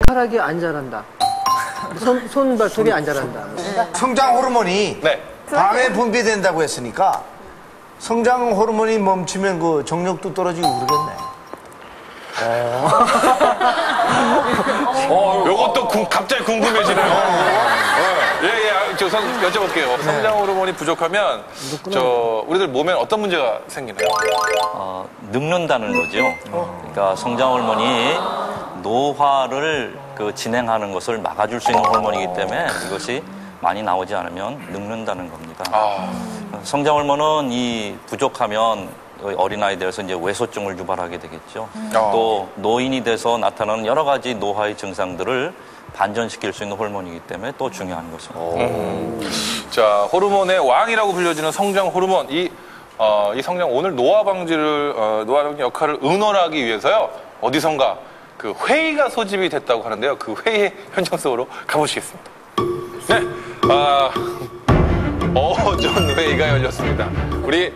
머리카락이 안 자란다. 손발톱이 안 자란다. 성장 호르몬이 네. 밤에 분비된다고 했으니까 성장 호르몬이 멈추면 그 정력도 떨어지고 그러겠네. 요것도 갑자기 궁금해지네요. 저 여쭤볼게요. 성장 호르몬이 부족하면 우리들 몸에 어떤 문제가 생기나요? 늙는다는 거죠. 그러니까 성장 호르몬이 노화를 진행하는 것을 막아줄 수 있는 호르몬이기 때문에 이것이 많이 나오지 않으면 늙는다는 겁니다. 성장 호르몬은 부족하면 어린아이들에서 이제 외소증을 유발하게 되겠죠. 또 노인이 돼서 나타나는 여러 가지 노화의 증상들을 반전시킬 수 있는 호르몬이기 때문에 또 중요한 것입니다. 자, 호르몬의 왕이라고 불려지는 성장 호르몬. 이 성장 오늘 노화 방지 역할을 의논하기 위해서요. 어디선가 그 회의가 소집이 됐다고 하는데요. 그 회의 현장 속으로 가보시겠습니다. 네, 어전 회의가 열렸습니다. 우리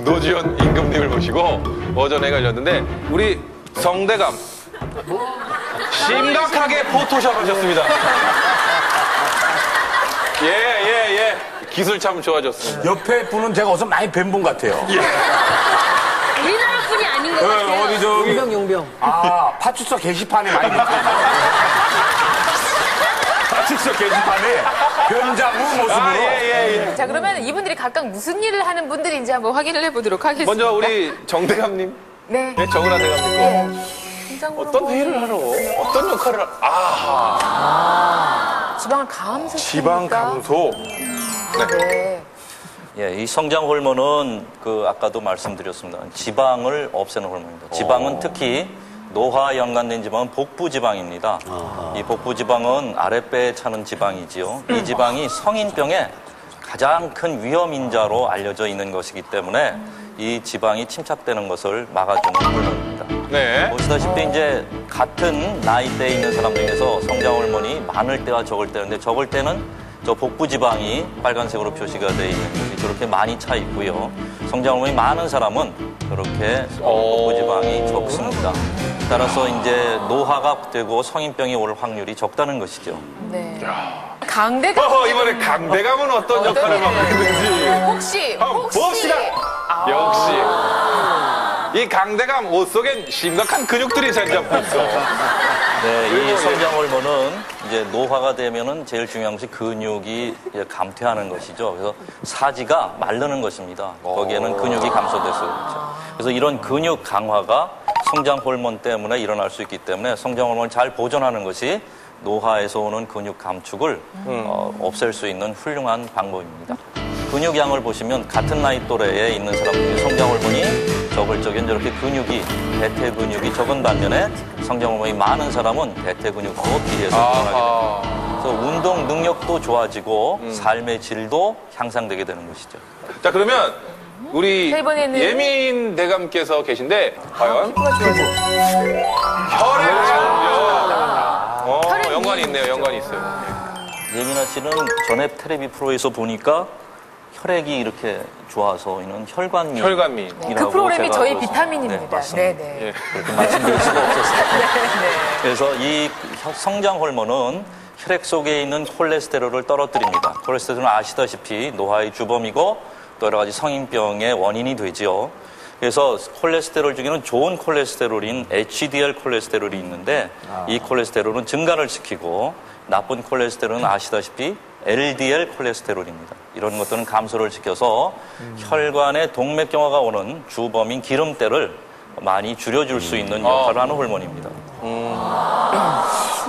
노지현 임금님을 모시고 어전 회의가 열렸는데 우리 성대감 심각하게 포토샵 하셨습니다. 예. 기술 참 좋아졌습니다. 옆에 분은 제가 어서 많이 뵌 분 같아요. 우리나라뿐이 아닌 것 같아요. 어디 저기 용병. 파출소 게시판에 많이 봤어요. 파출소 게시판에 변장후 모습으로. 자, 그러면 이분들이 각각 무슨 일을 하는 분들인지 한번 확인을 해보도록 하겠습니다. 먼저 우리 정대감님. 네. 정은하 대감님. 네. 어떤 회의를 하러, 어떤 역할을, 지방을 감소. 지방 감소. 네. 이 성장 호르몬은 아까도 말씀드렸습니다. 지방을 없애는 호르몬입니다. 지방은 특히 노화와 연관된 지방은 복부 지방입니다. 이 복부 지방은 아랫배에 차는 지방이지요. 이 지방이 성인병의 가장 큰 위험 인자로 알려져 있는 것이기 때문에 이 지방이 침착되는 것을 막아주는 호르몬입니다. 네. 보시다시피 이제 같은 나이대에 있는 사람 중에서 성장 호르몬이 많을 때와 적을 때인데 적을 때는 저 복부 지방이 빨간색으로 표시가 되어 있는 것이 저렇게 많이 차 있고요. 성장 호르몬이 많은 사람은 저렇게 복부 지방이 적습니다. 따라서 이제 노화가 되고 성인병이 올 확률이 적다는 것이죠. 네. 강대감. 이번에 강대감은 어떤 역할을 맡고 있는지. 혹시. 봅시다. 역시. 이 강대감 옷 속엔 심각한 근육들이 자리 잡고 있어. 네, 이 성장 호르몬은 이제 노화가 되면은 제일 중요한 것이 근육이 감퇴하는 것이죠. 그래서 사지가 마르는 것입니다. 거기에는 근육이 감소돼서 그렇죠. 그래서 이런 근육 강화가 성장 호르몬 때문에 일어날 수 있기 때문에 성장 호르몬을 잘 보존하는 것이 노화에서 오는 근육 감축을 없앨 수 있는 훌륭한 방법입니다. 근육량을 보시면 같은 나이 또래에 있는 사람 중에 성장 호르몬이 적을 적엔 저렇게 대퇴 근육이 적은 반면에 성장 호르몬이 많은 사람은 대퇴 근육도 비례해서 늘어나게 됩니다. 그래서 운동 능력도 좋아지고 삶의 질도 향상되게 되는 것이죠. 자, 그러면 우리 자, 이번에는 예민 대감께서 계신데 과연 혈액 장벽. 연관이 있네요. 연관이 있어요. 예민아 씨는 전에 텔레비 프로에서 보니까 혈액이 이렇게 좋아서 있는 혈관미. 그 프로그램이 저희 비타민입니다. 네. 그렇게 말씀드릴 수가 없었어요. 그래서 이 성장 호르몬은 혈액 속에 있는 콜레스테롤을 떨어뜨립니다. 콜레스테롤은 아시다시피 노화의 주범이고 또 여러 가지 성인병의 원인이 되지요. 그래서 콜레스테롤 중에는 좋은 콜레스테롤인 HDL 콜레스테롤이 있는데 이 콜레스테롤은 증가를 시키고 나쁜 콜레스테롤은 아시다시피 LDL 콜레스테롤입니다. 이런 것들은 감소를 시켜서 혈관에 동맥경화가 오는 주범인 기름때를 많이 줄여줄 수 있는 역할을 하는 호르몬입니다.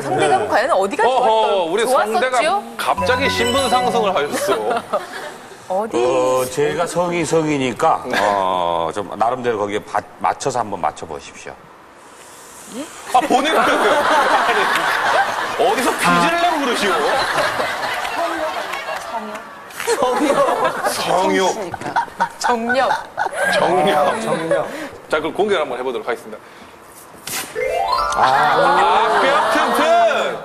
성대감은 과연 어디가 좋았었죠? 우리 성대감 갑자기 신분 상승을 하셨어. 어디? 제가 성이니까 좀 나름대로 거기에 맞춰서 한번 맞춰보십시오. 본인은 어디서 퀴즈를 내고 그러시오? 성욕. 정력. 자, 그럼 공개를 한번 해보도록 하겠습니다. 뼈 튼튼.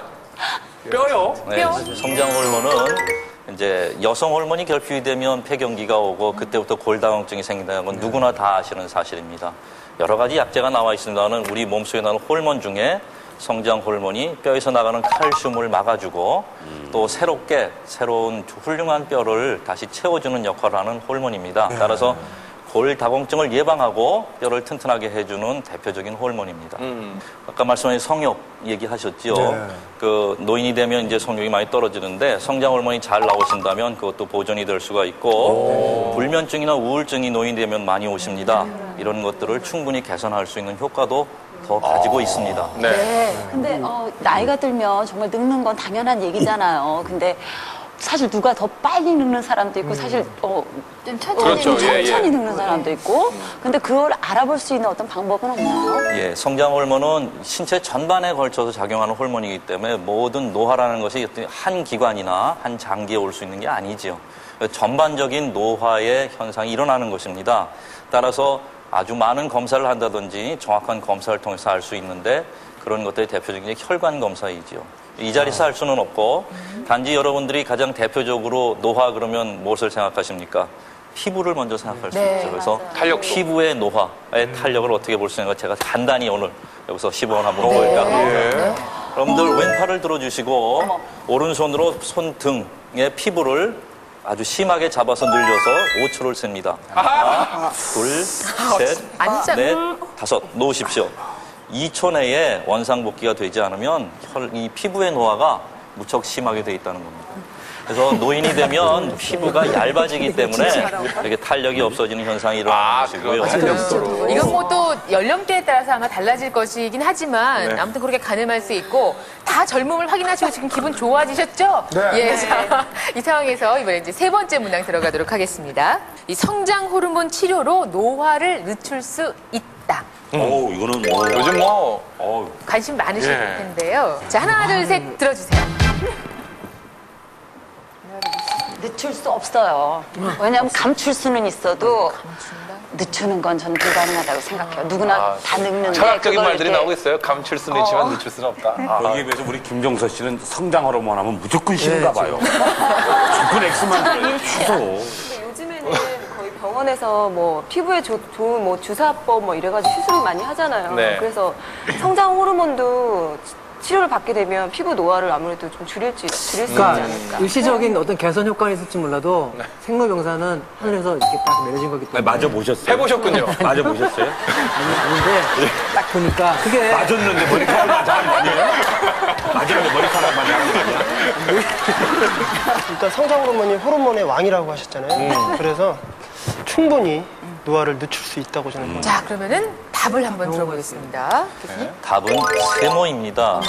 뼈요? 네, 성장 호르몬은 이제 여성 호르몬이 결핍이 되면 폐경기가 오고 그때부터 골다공증이 생긴다는 건 누구나 다 아시는 사실입니다. 여러 가지 약제가 나와 있습니다는 우리 몸속에 나오는 호르몬 중에 성장 호르몬이 뼈에서 나가는 칼슘을 막아주고 또 새로운 훌륭한 뼈를 다시 채워주는 역할을 하는 호르몬입니다. 따라서 골다공증을 예방하고 뼈를 튼튼하게 해주는 대표적인 호르몬입니다. 아까 말씀하신 성욕 얘기하셨죠. 그 노인이 되면 이제 성욕이 많이 떨어지는데 성장 호르몬이 잘 나오신다면 그것도 보존이 될 수가 있고 불면증이나 우울증이 노인이 되면 많이 오십니다. 이런 것들을 충분히 개선할 수 있는 효과도 더 가지고 있습니다. 근데 나이가 들면 정말 늙는 건 당연한 얘기잖아요. 근데 사실 누가 더 빨리 늙는 사람도 있고 사실 좀 천천히 늙는 사람도 있고 근데 그걸 알아볼 수 있는 어떤 방법은 없나요? 예, 성장 호르몬은 신체 전반에 걸쳐서 작용하는 호르몬이기 때문에 모든 노화라는 것이 어떤 한 기관이나 한 장기에 올 수 있는 게 아니지요. 전반적인 노화의 현상이 일어나는 것입니다. 따라서 아주 많은 검사를 한다든지 정확한 검사를 통해서 알 수 있는데 그런 것들이 대표적인 게 혈관 검사이지요. 이 자리에서 할 수는 없고 단지 여러분들이 가장 대표적으로 노화 그러면 무엇을 생각하십니까? 피부를 먼저 생각할 수 있죠. 그래서 피부의 노화의 탄력을 어떻게 볼 수 있는가 제가 간단히 오늘 여기서 시범을 한번 보일까 합니다. 여러분들 왼팔을 들어주시고 오른손으로 손등의 피부를 아주 심하게 잡아서 늘려서 5초를 셉니다. 하나, 둘, 셋, 넷, 다섯 놓으십시오. 2초 내에 원상복귀가 되지 않으면 이 피부의 노화가 무척 심하게 돼 있다는 겁니다. 그래서 노인이 되면 피부가 얇아지기 때문에 이렇게 탄력이 없어지는 현상이 일어나는 것이고요. 이건 뭐 또 연령대에 따라서 아마 달라질 것이긴 하지만 아무튼 그렇게 가늠할 수 있고 다 젊음을 확인하시고 지금 기분 좋아지셨죠? 예, 자, 이 상황에서 이번에 이제 세 번째 문항 들어가도록 하겠습니다. 이 성장 호르몬 치료로 노화를 늦출 수 있다. 이거는 뭐. 요즘 뭐 관심 많으실 텐데요. 자, 하나, 둘, 셋 들어주세요. 늦출 수 없어요. 왜냐하면 감출 수는 있어도 늦추는 건 저는 불가능하다고 생각해요. 누구나 다 늙는데 철학적인 그걸 말들이 이렇게 나오고 있어요. 감출 수는 있지만 늦출 수는 없다. 여기에 비해서 우리 김종서 씨는 성장 호르몬 하면 무조건 싫은가 봐요. 무조건 X만 들어요. 계속. 요즘에는 거의 병원에서 뭐 피부에 좋은 뭐 주사법 뭐 이래가지고 시술을 많이 하잖아요. 네. 그래서 성장 호르몬도 치료를 받게 되면 피부 노화를 아무래도 좀 줄일 수 있지 않을까. 일시적인 어떤 개선 효과는 있을지 몰라도 생로병사는 하늘에서 이렇게 딱 내려진 거기 때문에. 맞아 보셨어요? 해보셨군요. 맞아 보셨어요? 아닌데 딱 보니까 그게 맞았는데 머리카락만 자는 거 아니에요? 맞았는데 머리카락만 자는 거 아니야? 일단 성장 호르몬이 호르몬의 왕이라고 하셨잖아요. 그래서 충분히 노화를 늦출 수 있다고 저는 봅니다. 자, 그러면은 답을 한번 들어보겠습니다. 교수님. 답은 세모입니다.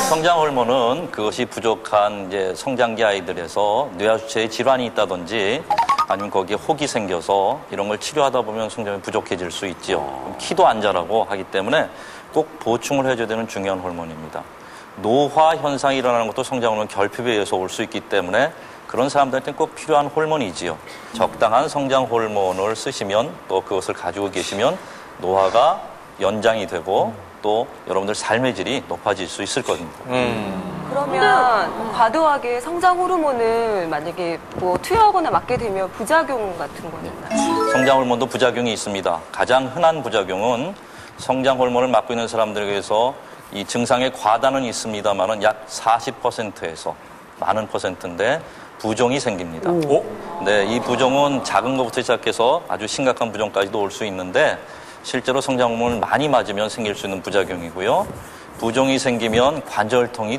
성장 호르몬은 그것이 부족한 이제 성장기 아이들에서 뇌하수체에 질환이 있다든지 아니면 거기에 혹이 생겨서 이런 걸 치료하다 보면 성장이 부족해질 수 있죠. 키도 안 자라고 하기 때문에 꼭 보충을 해줘야 되는 중요한 호르몬입니다. 노화 현상이 일어나는 것도 성장 호르몬 결핍에 의해서 올 수 있기 때문에 그런 사람들한테는 꼭 필요한 호르몬이지요. 적당한 성장 호르몬을 쓰시면 또 그것을 가지고 계시면 노화가 연장이 되고 또 여러분들 삶의 질이 높아질 수 있을 겁니다. 그러면 과도하게 성장 호르몬을 만약에 뭐 투여하거나 맞게 되면 부작용 같은 건 있나요? 성장 호르몬도 부작용이 있습니다. 가장 흔한 부작용은 성장 호르몬을 맞고 있는 사람들에게서 이 증상의 과다는 있습니다만은 약 40%에서 많은 퍼센트인데 부종이 생깁니다. 네, 이 부종은 작은 것부터 시작해서 아주 심각한 부종까지도 올 수 있는데 실제로 성장 호르몬을 많이 맞으면 생길 수 있는 부작용이고요. 부종이 생기면 관절통이